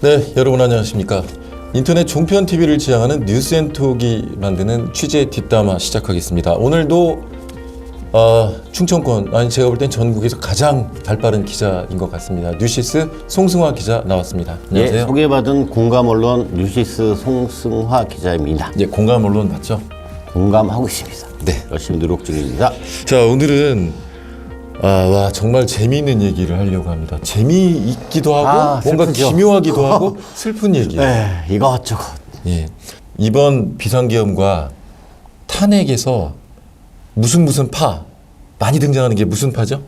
네, 여러분 안녕하십니까. 인터넷 종편 TV를 지향하는 뉴스앤톡이 만드는 취재 뒷담화 시작하겠습니다. 오늘도 충청권, 아니 제가 볼 땐 전국에서 가장 발빠른 기자인 것 같습니다. 뉴시스 송승화 기자 나왔습니다. 안녕하세요. 네, 소개받은 공감언론 뉴시스 송승화 기자입니다. 네, 공감 언론 맞죠? 공감하고 있습니다. 네. 열심히 노력 중입니다. 자, 오늘은 와 정말 재미있는 얘기를 하려고 합니다. 재미있기도 하고 뭔가 슬프죠. 기묘하기도 하고 슬픈 얘기. 네, 이것저것. 예, 이번 비상계엄과 탄핵에서 무슨 파 많이 등장하는 게 무슨 파죠?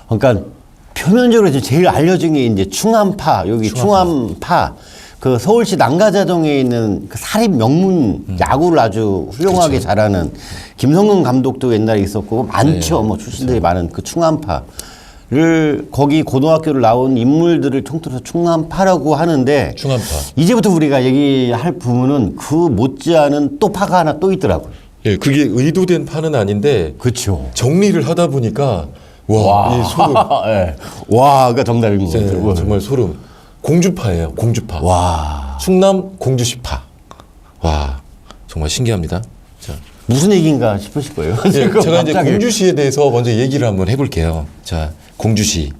그러니까 표면적으로 지금 제일 알려진 게 이제 충암파, 여기 충암파. 그 서울시 난가자동에 있는 그 사립 명문 야구를 아주 훌륭하게 그렇죠. 잘하는 김성근 감독도 옛날에 있었고 많죠. 네. 뭐 출신들이 많은 그 충암파를 거기 고등학교를 나온 인물들을 통틀어서 충암파라고 하는데 충암파. 이제부터 우리가 얘기할 부분은 그 못지않은 또 파가 하나 또 있더라고요. 예, 그게 의도된 파는 아닌데 그렇죠. 정리를 하다 보니까 와, 이 소름. 네. 와가 정답인 것 네, 같아요. 정말 소름. 공주파예요, 공주파. 와. 충남 공주시파. 와, 정말 신기합니다. 자, 무슨 얘기인가 싶으실 거예요. 예, 지금 제가 이제 갑자기. 공주시에 대해서 먼저 얘기를 한번 해볼게요. 자, 공주시.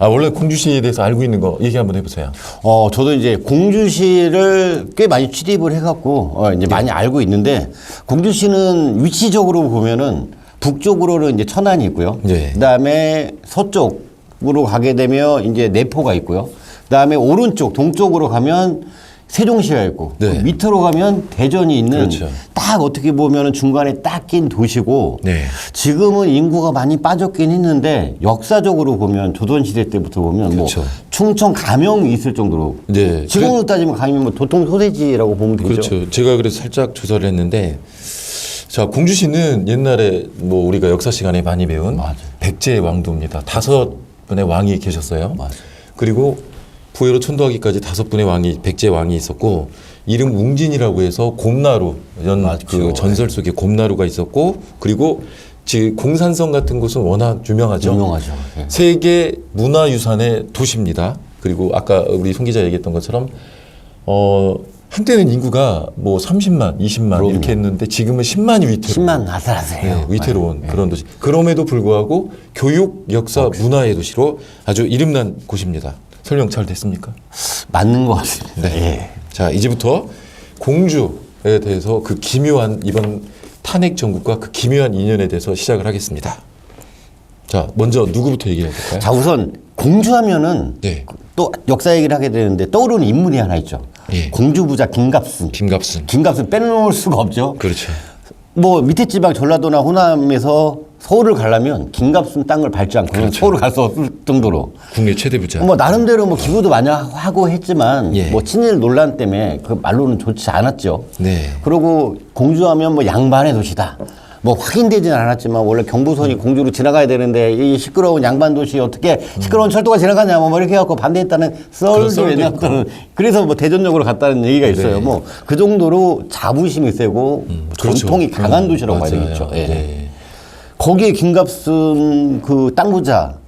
원래 공주시에 대해서 알고 있는 거 얘기 한번 해보세요. 저도 이제 공주시를 꽤 많이 취립을 해갖고, 이제 많이 알고 있는데, 공주시는 위치적으로 보면은 북쪽으로는 이제 천안이 있고요. 네. 그 다음에 서쪽으로 가게 되면 이제 내포가 있고요. 그 다음에 오른쪽, 동쪽으로 가면 세종시가 있고, 네. 그 밑으로 가면 대전이 있는 그렇죠. 딱 어떻게 보면은 중간에 딱 낀 도시고, 네. 지금은 인구가 많이 빠졌긴 했는데 역사적으로 보면 조선시대 때부터 보면 그렇죠. 뭐 충청 가명이 있을 정도로 네. 지금으로 따지면 가면 뭐 도통 소세지라고 보면 되죠. 그렇죠. 제가 그래서 살짝 조사를 했는데, 자, 공주시는 옛날에 뭐 우리가 역사 시간에 많이 배운 맞아요. 백제의 왕도입니다. 5분의 왕이 계셨어요. 맞아요. 그리고 부여로 천도하기까지 5분의 왕이 백제 왕이 있었고, 이름 웅진이라고 해서 곰나루 그 전설 속에 곰나루가 있었고, 그리고 공산성 같은 곳은 워낙 유명하죠. 유명하죠. 예. 세계 문화유산의 도시입니다. 그리고 아까 우리 송 기자 얘기했던 것처럼 한때는 인구가 뭐 30만, 20만 그럼요. 이렇게 했는데 지금은 10만이 위태로운 10만 아슬아슬해요. 네, 위태로운 그런 도시. 그럼에도 불구하고 교육, 역사, 문화의 도시로 아주 이름난 곳입니다. 설명 잘 됐습니까? 맞는 것 같습니다. 네. 예. 자, 이제부터 공주에 대해서 그 기묘한 이번 탄핵 정국과 그 기묘한 인연에 대해서 시작을 하겠습니다. 자, 먼저 누구부터 얘기해야 될까요? 자, 우선 공주하면은 네. 또 역사 얘기를 하게 되는데 떠오르는 인물이 하나 있죠. 예. 공주부자 김갑순. 김갑순. 김갑순 빼놓을 수가 없죠. 그렇죠. 뭐 밑에 지방 전라도나 호남에서 서울을 가려면 김갑순 땅을 밟지 않고는 그렇죠. 서울을 갈 수 없을 정도로 국내 최대 부자. 뭐 나름대로 뭐 기부도 많이 하고 했지만 예. 뭐 친일 논란 때문에 그 말로는 좋지 않았죠. 네. 그리고 공주하면 뭐 양반의 도시다. 뭐 확인되지는 않았지만 원래 경부선이 공주로 지나가야 되는데 이 시끄러운 양반 도시 어떻게 시끄러운 철도가 지나가냐 뭐 이렇게 해갖고 반대했다는 썰도 썰도 옛날부터는 그래서 뭐 대전역으로 갔다는 얘기가 있어요. 네. 뭐 그 정도로 자부심이 세고 그렇죠. 전통이 강한 도시라고 봐야 맞아요. 되겠죠. 예. 네. 거기에 김갑순 그 땅부자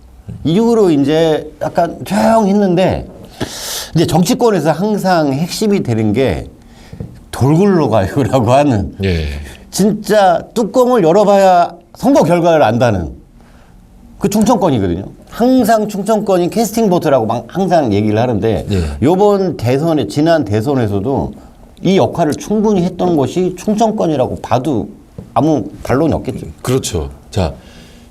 이후로 이제 약간 조용했는데 이제 정치권에서 항상 핵심이 되는 게 돌굴로 가요라고 하는 예. 진짜 뚜껑을 열어봐야 선거 결과를 안다는 그 충청권이거든요. 항상 충청권이 캐스팅 보트라고 막 항상 얘기를 하는데 예. 요번 대선에 지난 대선에서도 이 역할을 충분히 했던 것이 충청권이라고 봐도 아무 반론이 없겠죠. 그렇죠. 자,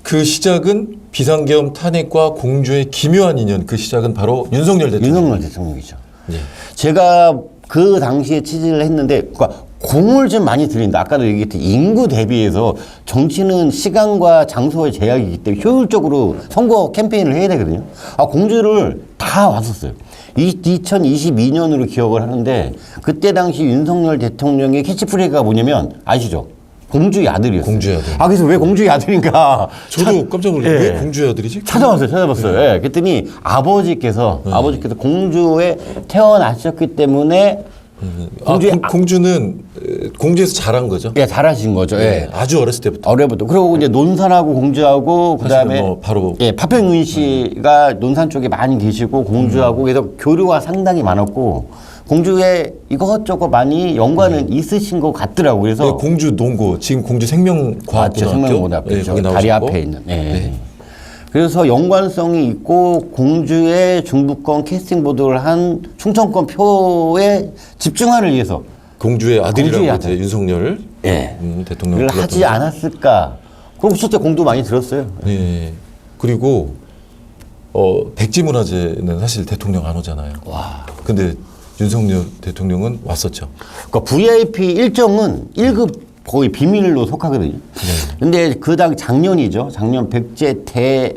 그 시작은 비상계엄 탄핵과 공주의 기묘한 인연. 그 시작은 바로 윤석열 대통령. 윤석열 대통령이죠. 예. 제가 그 당시에 취재를 했는데 그러니까 공을 좀 많이 들인다. 아까도 얘기했듯이 인구 대비해서 정치는 시간과 장소의 제약이기 때문에 효율적으로 선거 캠페인을 해야 되거든요. 공주를 다 왔었어요. 2022년으로 기억을 하는데 그때 당시 윤석열 대통령의 캐치프레이즈가 뭐냐면 아시죠? 공주의 아들이었어요. 공주의 아들. 그래서 왜 공주의 아들인가? 저도 깜짝 놀랐어요. 예. 왜 공주의 아들이지? 찾아봤어요. 예. 그랬더니 아버지께서 공주에 태어나셨기 때문에 공주는 공주에서 자란 거죠. 예, 잘하신 거죠. 예. 아주 어렸을 때부터. 어려부터. 그리고 이제 논산하고 공주하고 그다음에 뭐 바로 예, 파평윤 씨가 논산 쪽에 많이 계시고 공주하고 그래서 교류가 상당히 많았고 공주에 이것저것 많이 연관은 있으신 것 같더라고요. 그래서 네, 공주 농고 지금 공주 생명과학고등학교 맞죠. 생명고등학교 네, 거기 다리 나오셨고. 앞에 있는. 예. 네. 그래서 연관성이 있고 공주의 중부권 캐스팅 보도를 한 충청권 표에 집중화를 위해서 공주의 아들이라고 공주의 이제 아들. 윤석열 예. 대통령을 을 하지 않았을까. 그리고 실제 공도 많이 들었어요. 네. 그리고 백지문화재는 사실 대통령 안 오잖아요. 와. 근데 윤석열 대통령은 왔었죠. 그러니까 VIP 일정은 1급 거의 비밀로 속하거든요. 근데 그 당 작년이죠. 작년 백제 대대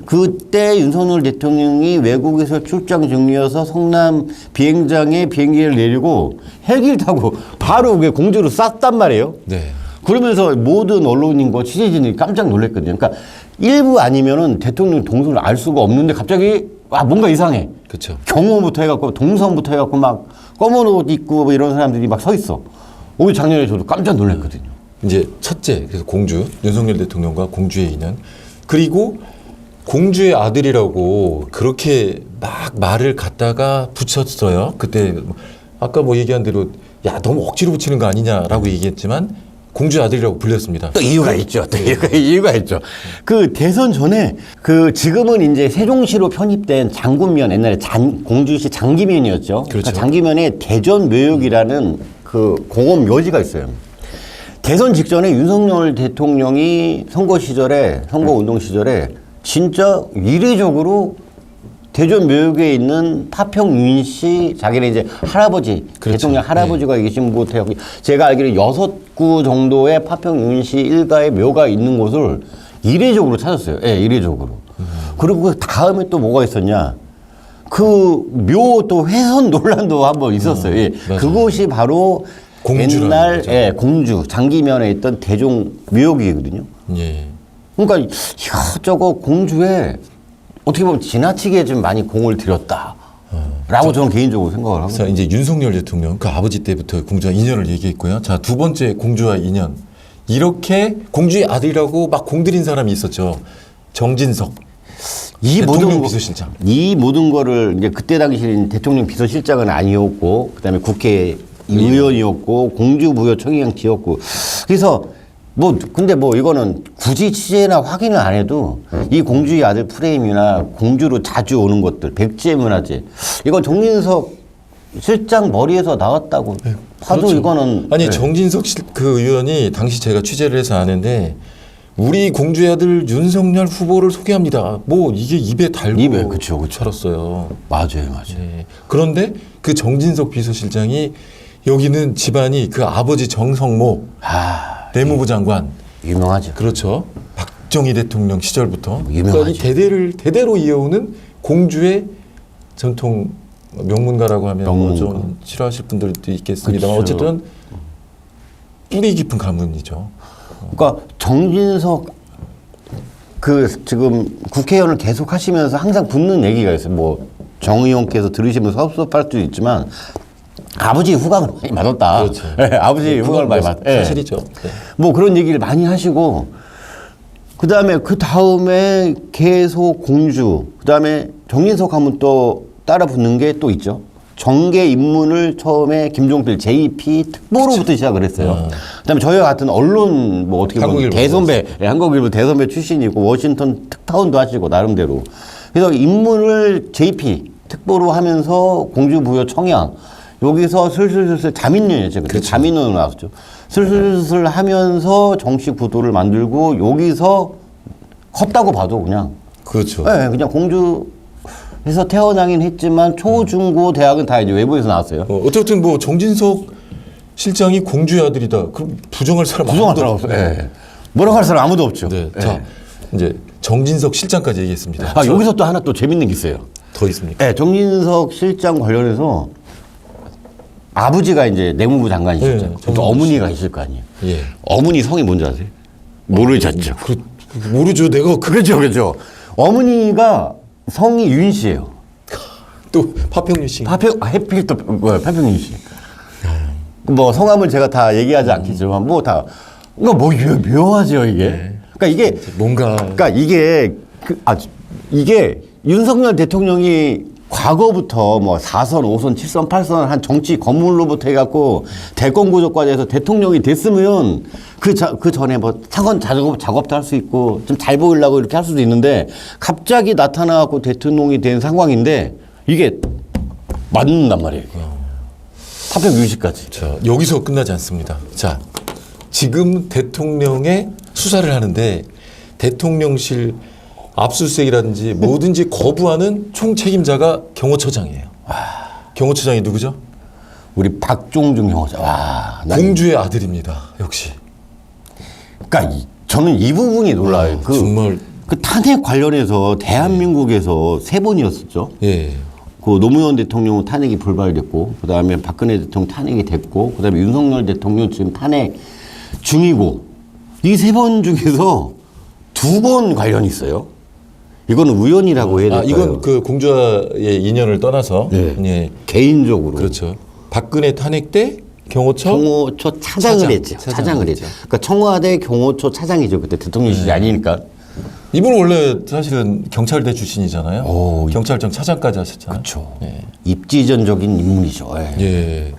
그때 윤석열 대통령이 외국에서 출장 중이어서 성남 비행장에 비행기를 내리고 헬기를 타고 바로 공주로 쐈단 말이에요. 네. 그러면서 모든 언론인과 취재진이 깜짝 놀랐거든요. 그러니까 일부 아니면은 대통령 동선을 알 수가 없는데 갑자기 뭔가 이상해. 그렇죠. 경호부터 해갖고 동선부터 해갖고 막 검은 옷 입고 뭐 이런 사람들이 막 서 있어. 올 작년에 저도 깜짝 놀랐거든요. 이제 첫째 그래서 공주 윤석열 대통령과 공주의 인연 그리고 공주의 아들이라고 그렇게 막 말을 갖다가 붙였어요. 그때 아까 뭐 얘기한 대로 야 너무 억지로 붙이는 거 아니냐라고 얘기했지만 공주의 아들이라고 불렸습니다. 또 이유가 있죠. 또 이유가 있죠. 그 대선 전에 그 지금은 이제 세종시로 편입된 장군면 옛날에 공주시 장기면이었죠. 그렇죠. 그러니까 장기면에 대전묘역이라는 그 공원 묘지가 있어요. 대선 직전에 윤석열 대통령이 선거 운동 시절에 진짜 이례적으로 대전묘역에 있는 파평윤 씨 자기네 이제 할아버지 그렇죠. 대통령 할아버지가 계신 곳에 제가 알기로 6구 정도의 파평윤 씨 일가의 묘가 있는 곳을 이례적으로 찾았어요. 예, 이례적으로. 그리고 그 다음에 또 뭐가 있었냐? 그 묘 또 훼손 논란도 한번 있었어요. 예. 그곳이 바로 옛날 거죠. 예, 공주 장기면에 있던 대종 묘역이거든요. 예. 그러니까 이야, 저거 공주에 어떻게 보면 지나치게 좀 많이 공을 들였다라고 저는 개인적으로 생각을 그래서 하거든요. 이제 윤석열 대통령 그 아버지 때부터 공주와 인연을 얘기했고요. 자, 두 번째 공주와 인연. 이렇게 공주의 아들이라고 막 공들인 사람이 있었죠. 정진석. 대통령 비서실장. 이 모든 거를 이제 그때 당시 대통령 비서실장은 아니었고 그다음에 국회 의원이었고 공주부여 청양지였고 그래서 근데 이거는 굳이 취재나 확인을 안 해도 이 공주의 아들 프레임이나 공주로 자주 오는 것들 백제 문화재 이건 정진석 실장 머리에서 나왔다고 봐도 그렇죠. 이거는 아니 정진석 그 의원이 당시 제가 취재를 해서 아는데 우리 공주의 아들 윤석열 후보를 소개합니다. 뭐 이게 입에 달고 그쵸. 살았어요. 맞아요. 네. 그런데 그 정진석 비서실장이 여기는 집안이 그 아버지 정성모 내무부 장관 유명하죠. 그렇죠. 박정희 대통령 시절부터 유명하죠. 그러니까 대대로 이어오는 공주의 전통 명문가라고 하면 뭐좀 싫어하실 분들도 있겠습니다만 그렇죠. 어쨌든 뿌리 깊은 가문이죠. 그러니까 정진석 지금 국회의원을 계속 하시면서 항상 붙는 얘기가 있어요. 정 의원께서 들으시면서 섭섭할 수도 있지만 아버지 후광을 많이 맞았다. 그렇죠. 네, 아버지 후광을 많이 맞았다. 사실이죠. 네. 그런 얘기를 많이 하시고 그 다음에 계속 공주 그 다음에 정진석 하면 또 따라 붙는 게 또 있죠. 정계 입문을 처음에 김종필 JP 특보로부터 시작을 했어요. 그다음에 저희와 같은 언론 어떻게 보면 대선배, 한국일보 대선배 출신이고 워싱턴 특파원도 하시고 나름대로. 그래서 입문을 JP 특보로 하면서 공주부여 청양 여기서 슬슬 자민련이었죠. 그때 자민련으로 나왔죠. 슬슬 하면서 정식 부도를 만들고 여기서 컸다고 봐도 그냥. 그렇죠. 네, 그냥 공주에서 태어나긴 했지만 초, 중, 고 대학은 다 이제 외부에서 나왔어요. 어쨌든 정진석 실장이 공주의 아들이다. 그럼 부정할 사람 없어요. 네. 뭐라고 할 사람 아무도 없죠. 네. 자, 이제 정진석 실장까지 얘기했습니다. 여기서 또 하나 또 재밌는 게 있어요. 더 있습니까? 네, 정진석 실장 관련해서 아버지가 이제 내무부 장관이셨죠. 네, 또 어머니가 있을 거 아니에요. 예. 어머니 성이 뭔지 아세요? 모르셨죠. 모르죠. 내가 그렇죠. 어머니가 성이 윤 씨예요. 또 파평류 씨. 해필 또 파평윤 씨. 뭐 성함을 제가 다 얘기하지 않겠지만 뭐 다 뭐 묘하죠 이게. 그러니까 이게 뭔가 그러니까 이게 이게 윤석열 대통령이 과거부터 뭐 4선, 5선, 7선, 8선 한 정치 건물로부터 해갖고 대권 구조까지 해서 대통령이 됐으면 그 전에 뭐 차관 작업도 할 수 있고 좀 잘 보이려고 이렇게 할 수도 있는데 갑자기 나타나갖고 대통령이 된 상황인데 이게 맞는단 말이에요. 파평 유시까지. 자, 여기서 끝나지 않습니다. 자, 지금 대통령의 수사를 하는데 대통령실 압수수색이라든지 뭐든지 거부하는 총책임자가 경호처장이에요. 경호처장이 누구죠? 우리 박종중 경호자. 공주의 아들입니다. 역시. 그러니까 저는 이 부분이 놀라요. 정말 그 탄핵 관련해서 대한민국에서 세 번이었었죠. 예. 그 노무현 대통령 탄핵이 불발됐고, 그 다음에 박근혜 대통령 탄핵이 됐고, 그 다음에 윤석열 대통령 지금 탄핵 중이고, 이 세 번 중에서 2번 관련이 있어요. 이거는 우연이라고 해야 될까요? 이건 그 공주와의 인연을 떠나서 예. 개인적으로. 그렇죠. 박근혜 탄핵 때 경호처 차장을 했죠. 차장을 했죠. 그러니까 청와대 경호처 차장이죠. 그때 대통령실이 아니니까. 이분 원래 사실은 경찰대 출신이잖아요. 경찰청 차장까지 하셨잖아요. 그렇죠. 예. 입지전적인 인물이죠. 예. 예.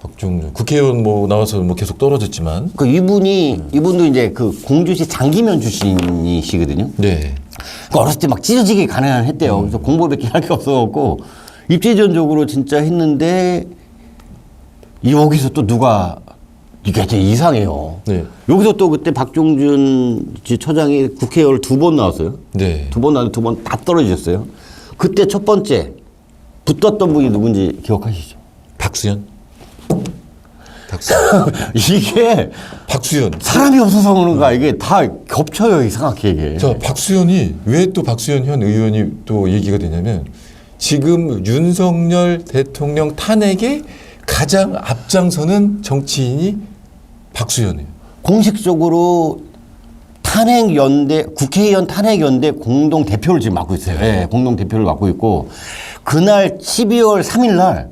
박종준 국회의원 뭐 나와서 뭐 계속 떨어졌지만. 그 이분도 이제 그 공주시 장기면 출신이시거든요. 네. 그러니까 어렸을 때 막 찢어지게 가난했대요. 그래서 공부밖에 할 게 없어갖고 입지전적으로 진짜 했는데 여기서 또 누가 이게 되게 이상해요. 네. 여기서 또 그때 박종준 처장이 국회의원을 2번 나왔어요. 네. 2번 나왔는데 2번 다 떨어지셨어요. 그때 첫 번째 붙었던 분이 누군지 기억하시죠? 박수현. 이게 박수현. 사람이 없어서 그런가 이게 다 겹쳐요 이상하게 이게. 자, 박수현이 왜 또 박수현 현 의원이 또 얘기가 되냐면 지금 윤석열 대통령 탄핵에 가장 앞장서는 정치인이 박수현이에요. 공식적으로 국회의원 탄핵연대 공동 대표를 지금 맡고 있어요. 네, 공동 대표를 맡고 있고 그날 12월 3일 날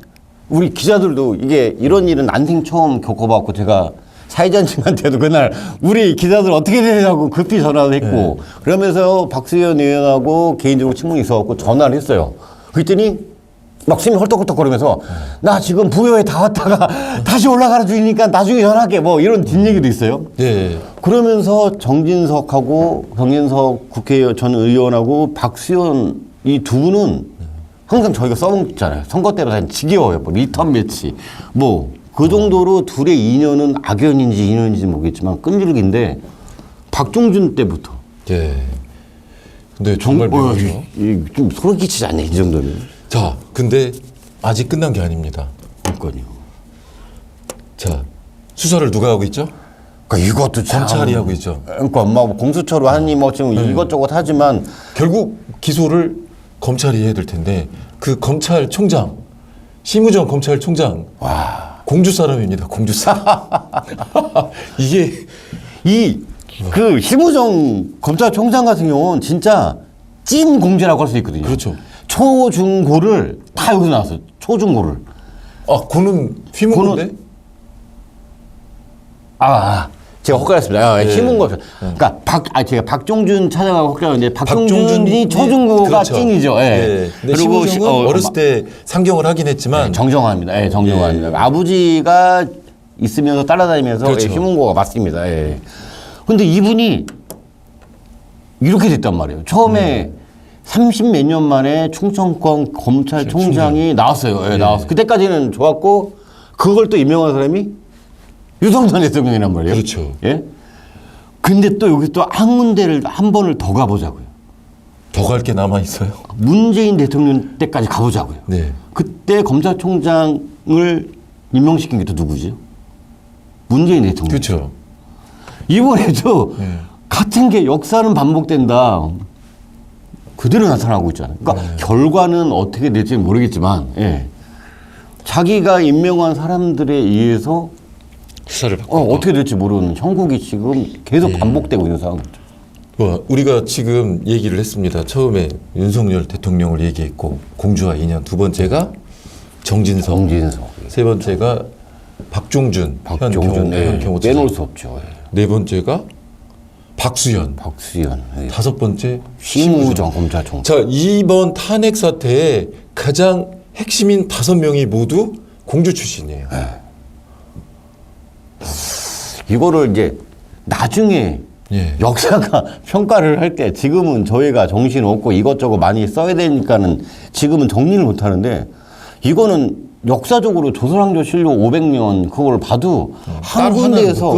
우리 기자들도 이게 이런 일은 난생 처음 겪어봤고 제가 사회자님한테도 그날 우리 기자들 어떻게 되냐고 급히 전화를 했고 그러면서 박수현 의원하고 개인적으로 친분이 있어갖고 전화를 했어요. 그랬더니 막 숨이 헐떡헐떡거리면서 나 지금 부여에 다 왔다가 다시 올라가라 주니까 나중에 전화할게 뭐 이런 뒷얘기도 있어요. 네. 그러면서 정진석 국회의원 전 의원하고 박수현 이 두 분은 항상 저희가 써먹잖아요. 선거 때마다 지겨워요. 뭐 리턴 매치 뭐 그 정도로 둘의 인연은 악연인지 인연인지 모르겠지만 끈질긴데 박종준 때부터. 네. 근데 정말 묘하죠. 좀 소름 끼치지 않냐 이 정도면. 자, 근데 아직 끝난 게 아닙니다. 그러니까요. 자, 수사를 누가 하고 있죠? 그러니까 이것도 참. 검찰이 하고 있죠. 그러니까 뭐 공수처로 하니 뭐 지금 이것저것 하지만 결국 기소를 검찰이 해야 될 텐데 그 검찰총장 심우정 검찰총장 공주 사람입니다. 공주 사람. 이게 그 심우정 검찰총장 같은 경우는 진짜 찐 공주라고 할 수 있거든요. 그렇죠. 초, 중, 고를 다 여기서 나왔어요. 초, 중, 고를. 고는 휘문고인데? 제가 헛갈렸습니다. 힘은 그러니까 제가 박종준 차장하고 헛갈렸는데 박종준이 초중고가 그렇죠. 찐이죠. 예. 네. 근데 그리고 심우정은 어렸을 때 상경을 하긴 했지만 정정합니다. 예, 정정합니다. 아버지가 있으면서 따라다니면서 그렇죠. 휴문고가 맞습니다. 예. 근데 이분이 이렇게 됐단 말이에요. 처음에 30몇 년 만에 충청권 검찰총장이 나왔어요. 예, 나왔어요. 그때까지는 좋았고 그걸 또 임명한 사람이 유성선 대통령이란 말이에요. 그렇죠. 예? 근데 또 여기 또 한 군데를 한 번을 더 가보자고요. 더 갈 게 남아 있어요. 문재인 대통령 때까지 가보자고요. 네. 그때 검찰총장을 임명시킨 게 또 누구지? 문재인 대통령. 그렇죠. 이번에도 같은 게 역사는 반복된다. 그대로 나타나고 있잖아요. 그러니까 결과는 어떻게 될지 모르겠지만 자기가 임명한 사람들에 의해서 수사를 받고 어떻게 될지 모르는 형국이 지금 계속 반복되고 있는 상황이죠. 우리가 지금 얘기를 했습니다. 처음에 윤석열 대통령을 얘기했고 공주와 인연, 두 번째가 정진석, 세 번째가 박종준, 현 경호처장, 빼놓을 수 없죠. 예. 네 번째가 박수현, 예. 다섯 번째 심우정 검찰총장. 자, 이번 탄핵 사태의 가장 핵심인 5명이 모두 공주 출신이에요. 예. 이거를 이제 나중에 예. 역사가 평가를 할 때 지금은 저희가 정신 없고 이것저것 많이 써야 되니까는 지금은 정리를 못 하는데 이거는 역사적으로 조선왕조 실록 500년 그걸 봐도 한 군데에서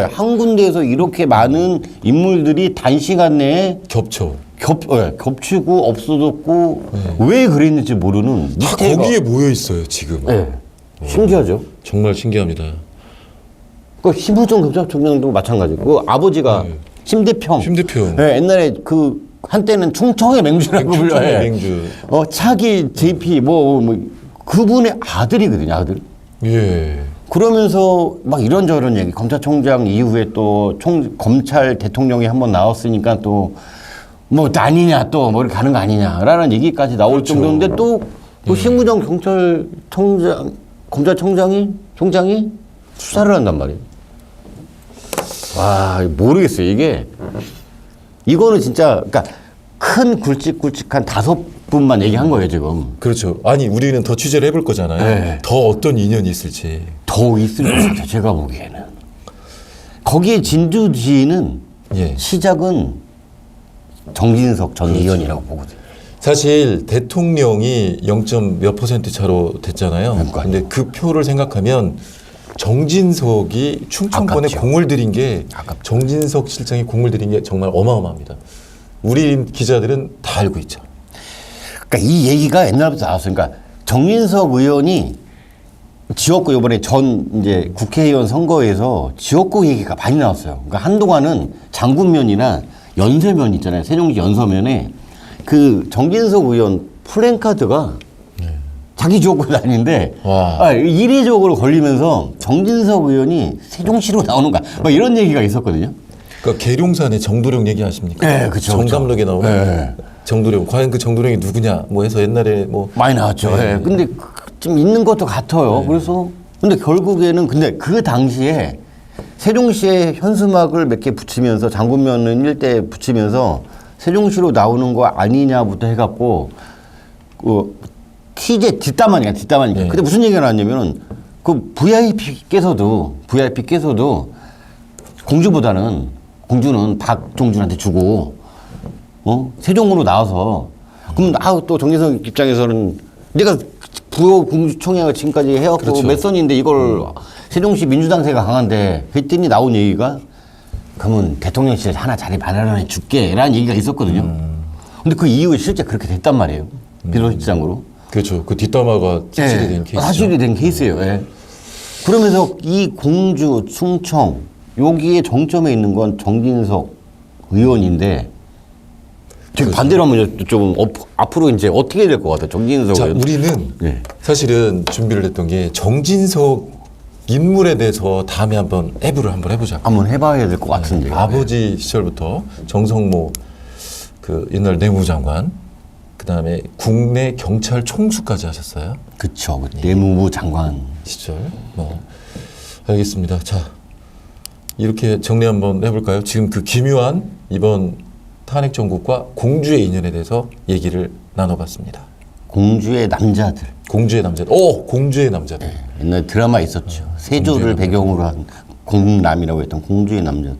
한 군데에서 이렇게 많은 인물들이 단시간 내에 겹치고 없어졌고 왜 그랬는지 모르는 다 거기에 모여 있어요 지금. 신기하죠. 정말 신기합니다. 그 심우정 검찰총장도 마찬가지고 그 아버지가 심대평. 옛날에 그 한때는 충청의 맹주라고 불려요. 맹주. 차기 JP 뭐 그분의 아들이거든요, 아들. 예. 그러면서 막 이런저런 얘기, 검찰총장 이후에 또 검찰 대통령이 한번 나왔으니까 또 뭐 아니냐 또 뭐 이렇게 가는 거 아니냐라는 얘기까지 나올 그렇죠. 정도인데 또 심우정 검찰총장이 수사를 한단 말이에요. 와, 모르겠어요. 이거는 진짜, 그러니까 큰 굵직굵직한 5분만 얘기한 거예요, 지금. 그렇죠. 아니, 우리는 더 취재를 해볼 거잖아요. 네. 더 어떤 인연이 있을지. 더 있을 것 같아요, 제가 보기에는. 거기에 진두지휘는 시작은 정진석 전 의원이라고 보거든요. 사실 대통령이 0.몇 % 차로 됐잖아요. 근데 그 표를 생각하면 정진석이 충청권에 공을 들인 게 정진석 실장이 공을 들인 게 정말 어마어마합니다. 우리 기자들은 다 알고 있죠. 그러니까 이 얘기가 옛날부터 나왔어요. 그러니까 정진석 의원이 지역구 이번에 이제 국회의원 선거에서 지역구 얘기가 많이 나왔어요. 그러니까 한동안은 장군면이나 연세면 있잖아요. 세종시 연서면에 그 정진석 의원 플랜카드가 자기 지역구 다니는데 이례적으로 걸리면서 정진석 의원이 세종시로 나오는가 막 이런 얘기가 있었거든요. 그러니까 계룡산에 정도령 얘기하십니까? 네, 그렇죠. 정감록에 나오는 정도령. 과연 그 정도령이 누구냐? 뭐 해서 옛날에 뭐 많이 나왔죠. 근데 좀 있는 것도 같아요. 그래서 근데 결국에는 그 당시에 세종시에 현수막을 몇 개 붙이면서 장군면은 일대 붙이면서 세종시로 나오는 거 아니냐부터 해갖고 TJ 뒷담화니까. 근데 무슨 얘기가 나왔냐면은 그 VIP께서도 공주는 박종준한테 주고 세종으로 나와서 그럼 또 정진석 입장에서는 내가 부여 공주총회가 지금까지 해왔고 몇 선인데 이걸 세종시 민주당세가 강한데 그랬더니 나온 얘기가 그러면 대통령실에 하나 자리 마련해 줄게 라는 얘기가 있었거든요. 근데 그 이후에 실제 그렇게 됐단 말이에요. 비서실장으로. 그렇죠. 그 뒷담화가 사실이 된 케이스죠. 사실이 된 케이스예요. 그러면서 이 공주, 충청 여기에 정점에 있는 건 정진석 의원인데 지금 반대로 하면 좀 앞으로 이제 어떻게 될 것 같아요, 정진석 의원? 우리는 사실은 준비를 했던 게 정진석 인물에 대해서 다음에 한번 해보자. 한번 해봐야 될 것 같은데. 아버지 시절부터 정성모 그 옛날 내무장관, 그 다음에 국내 경찰 총수까지 하셨어요. 그쵸. 내무부 장관 시절. 알겠습니다. 자, 이렇게 정리 한번 해볼까요? 지금 그 기묘한 이번 탄핵 정국과 공주의 인연에 대해서 얘기를 나눠봤습니다. 공주의 남자들. 공주의 남자들. 옛날 드라마 있었죠. 세조를 배경으로 한 공남이라고 했던 공주의 남자들.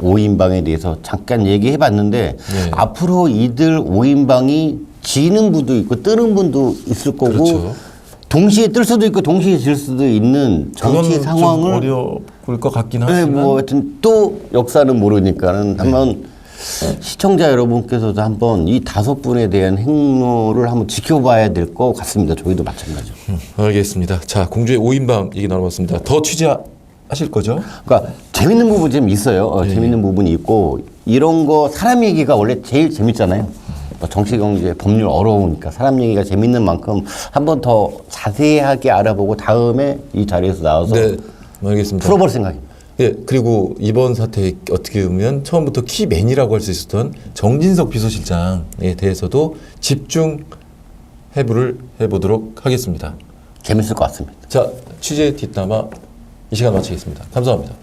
5인방에 대해서 잠깐 얘기해봤는데 앞으로 이들 5인방이 지는 분도 있고 뜨는 분도 있을 거고 그렇죠. 동시에 뜰 수도 있고 동시에 질 수도 있는 정치 상황을 좀 어려울 것 같긴 하지만 하여튼 또 역사는 모르니까는 한번 시청자 여러분께서도 한번 이 5분에 대한 행로를 한번 지켜봐야 될 것 같습니다. 저희도 마찬가지로. 알겠습니다. 자, 공주의 5인방 얘기 나눠봤습니다. 더 취재하실 거죠? 그러니까 재밌는 부분이 좀 있어요. 재밌는 부분이 있고 이런 거 사람 얘기가 원래 제일 재밌잖아요. 정치, 경제, 법률 어려우니까 사람 얘기가 재밌는 만큼 한번 더 자세하게 알아보고 다음에 이 자리에서 나와서 알겠습니다. 풀어볼 생각입니다. 예, 그리고 이번 사태에 어떻게 보면 처음부터 키맨이라고 할 수 있었던 정진석 비서실장에 대해서도 집중 해부를 해보도록 하겠습니다. 재밌을 것 같습니다. 자, 취재 뒷담화 이 시간 마치겠습니다. 감사합니다.